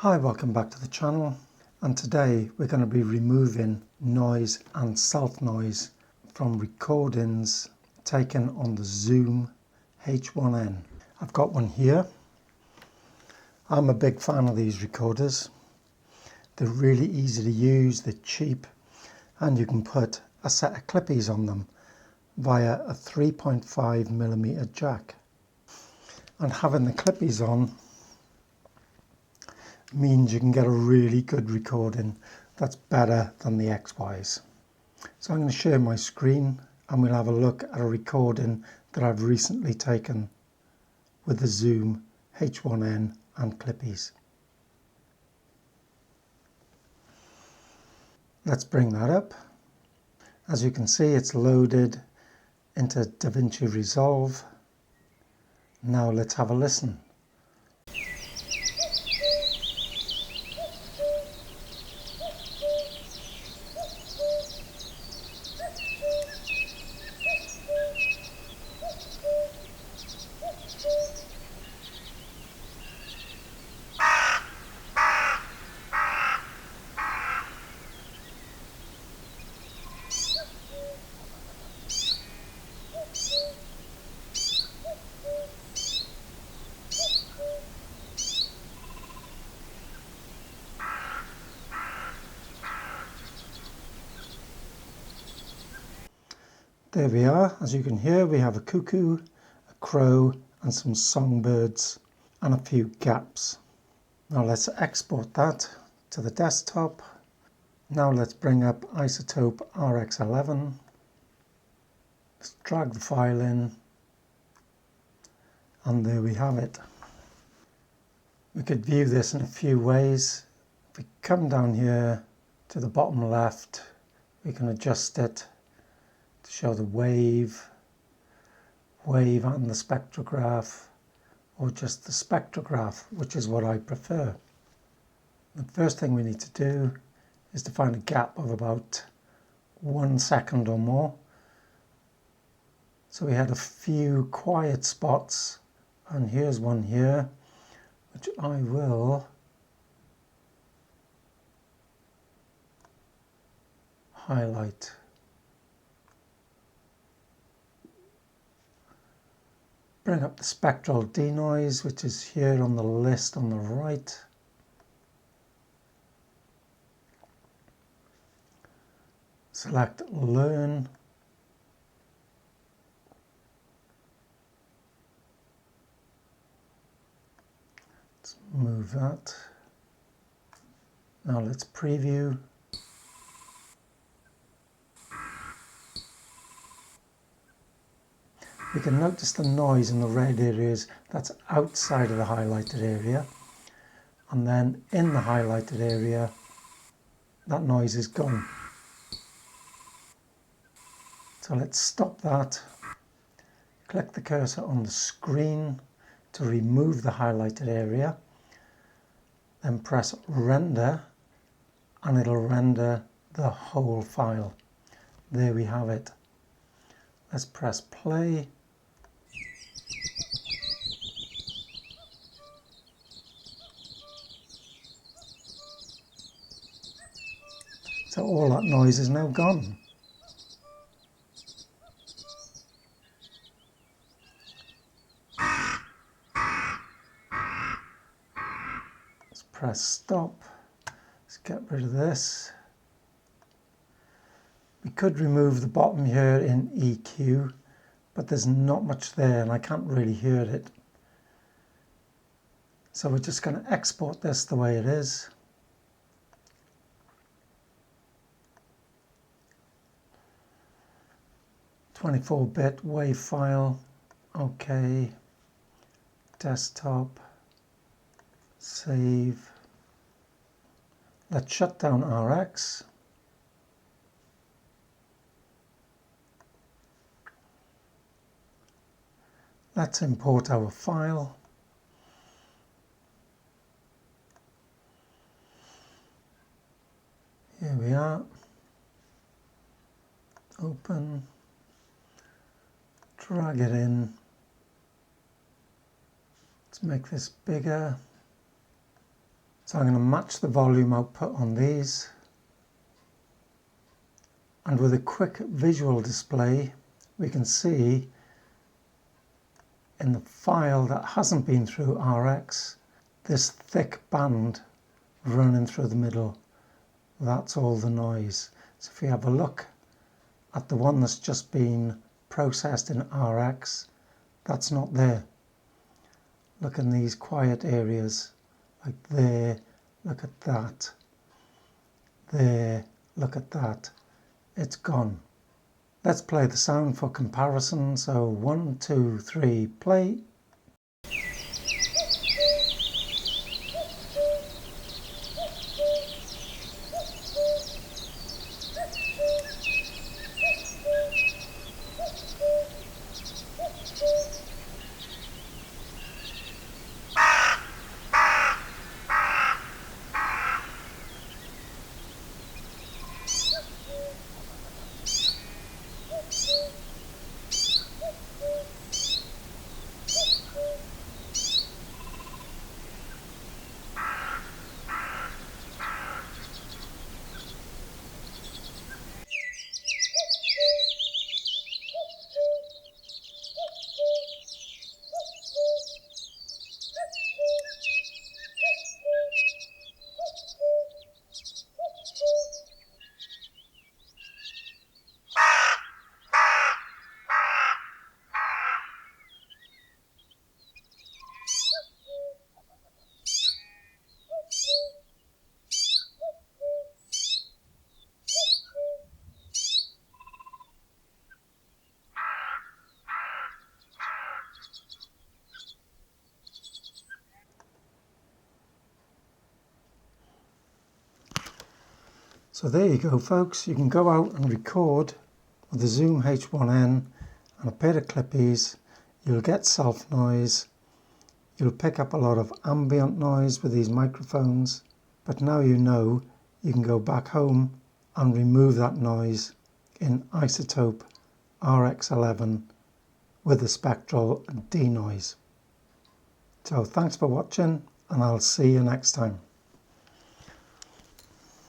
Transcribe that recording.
Hi, welcome back to the channel, and today we're going to be removing noise and self-noise from recordings taken on the Zoom H1n. I've got one here. I'm a big fan of these recorders. They're really easy to use, they're cheap, and you can put a set of clippies on them via a 3.5mm jack. And having the clippies on means you can get a really good recording that's better than the XYs. So I'm going to share my screen and we'll have a look at a recording that I've recently taken with the Zoom H1n and clippies. Let's bring that up. As you can see, it's loaded into Davinci Resolve. Now let's have a listen. There we are. As you can hear, we have a cuckoo, a crow, and some songbirds, and a few gaps. Now let's export that to the desktop. Now let's bring up Izotope RX11. Let's drag the file in, and there we have it. We could view this in a few ways. If we come down here to the bottom left, we can adjust it to show the wave and the spectrograph, or just the spectrograph, which is what I prefer. The first thing we need to do is to find a gap of about 1 second or more. So we had a few quiet spots, and here's one here, which I will highlight. Bring up the Spectral De-noise, which is here on the list on the right. Select Learn. Let's move that. Now let's preview. We can notice the noise in the red areas that's outside of the highlighted area, and then in the highlighted area that noise is gone. So let's stop that. Click the cursor on the screen to remove the highlighted area, then press render and it'll render the whole file. There we have it. Let's press play. So all that noise is now gone. Let's press stop. Let's get rid of this. We could remove the bottom here in EQ, but there's not much there and I can't really hear it. So we're just going to export this the way it is. .24-bit WAV file. OK. Desktop. Save. Let's shut down RX. Let's import our file. Here we are. Open. Drag it in. Let's make this bigger. So I'm going to match the volume output on these, and with a quick visual display we can see in the file that hasn't been through RX this thick band running through the middle. That's all the noise. So if you have a look at the one that's just been processed in RX, that's not there. Look in these quiet areas, like there, look at that, there, look at that, it's gone. Let's play the sound for comparison. So 1, 2, 3, play. So there you go folks, you can go out and record with the Zoom H1n and a pair of clippies. You'll get self noise, you'll pick up a lot of ambient noise with these microphones, but now you know you can go back home and remove that noise in Izotope RX11 with the Spectral De-noise. So thanks for watching, and I'll see you next time.